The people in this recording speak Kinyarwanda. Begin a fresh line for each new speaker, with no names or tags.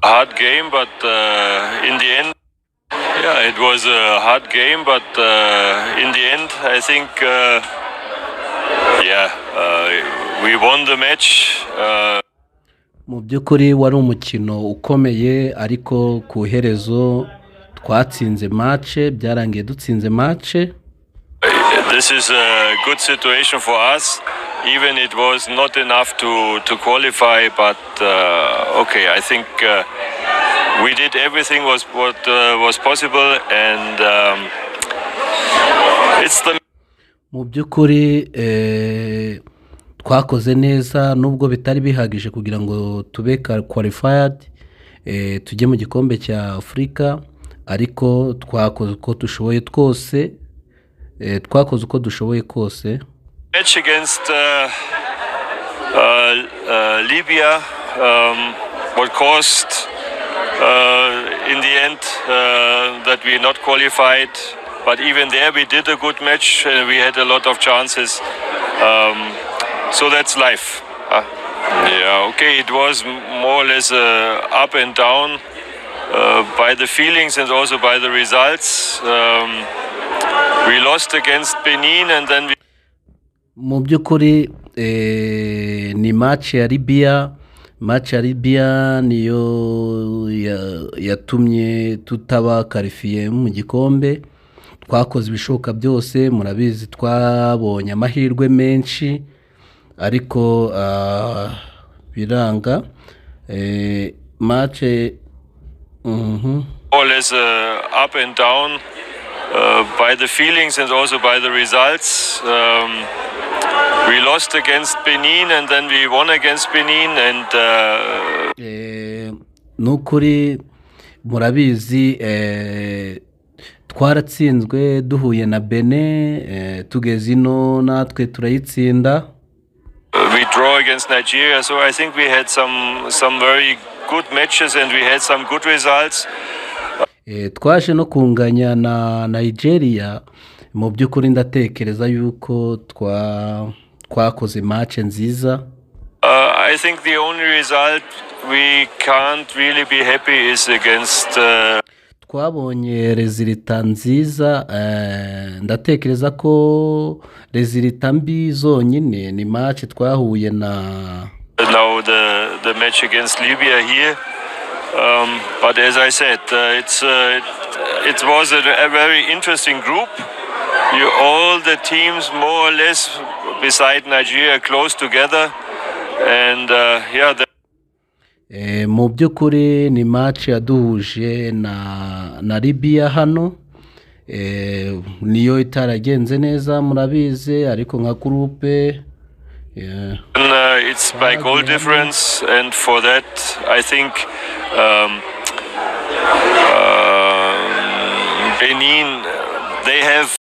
hard game, but in the end, yeah, it was a hard game, but in the end, I think, we won the match.
Mu by'ukuri wari umukino ukomeye ariko ku iherezo twatsinze match, byarangiye dutsinze match.
This is a good situation for us. Even it was not enough to qualify, but okay, I think we did everything what was possible, and it's the.
Mu by'ukuri twakoze neza nubwo bitari bihagije kugira ngo tube qualified, tujye mu gikombe cya Afurika, ariko twakoze uko dushoboye kose.
Match against Libya, what caused in the end that we not qualified, but even there we did a good match. We had a lot of chances, so that's life. Yeah, okay, it was more or less up and down by the feelings and also by the results. We lost against Benin and then we.
Mu by'ukuri ni match ya Libya niyo yatumye tutaba qualifié mu gikombe. Twakoze ibishoboka byose, murabizi twabonye amahirwe menshi ariko biranga match
all is up and down by the feelings and also by the results. We lost against Benin and then we won against Benin and
nukuri murabizi twaratsinzwe duhuye na Benin, tugeze ino natwe turayitsinda.
We draw against Nigeria, so I think we had some very good matches and we had some good results.
Twaje no kunganya na Nigeria, mu by'ukuri ndatekereza yuko twakoze match nziza.
I think the only result we can't really be happy is against
twabonye resultat nziza, ndatekereza ko resultat mbi zonyine ni match twahuye na
now the match against Libya here. But as I said, it was a very interesting group. All the teams more or less beside Nigeria close together, and
mu by'ukuri ni match yaduhuje na Libya hano, niyo itaragenze neza murabize, ariko nka groupe
it's by goal difference, and for that I think Benin, they have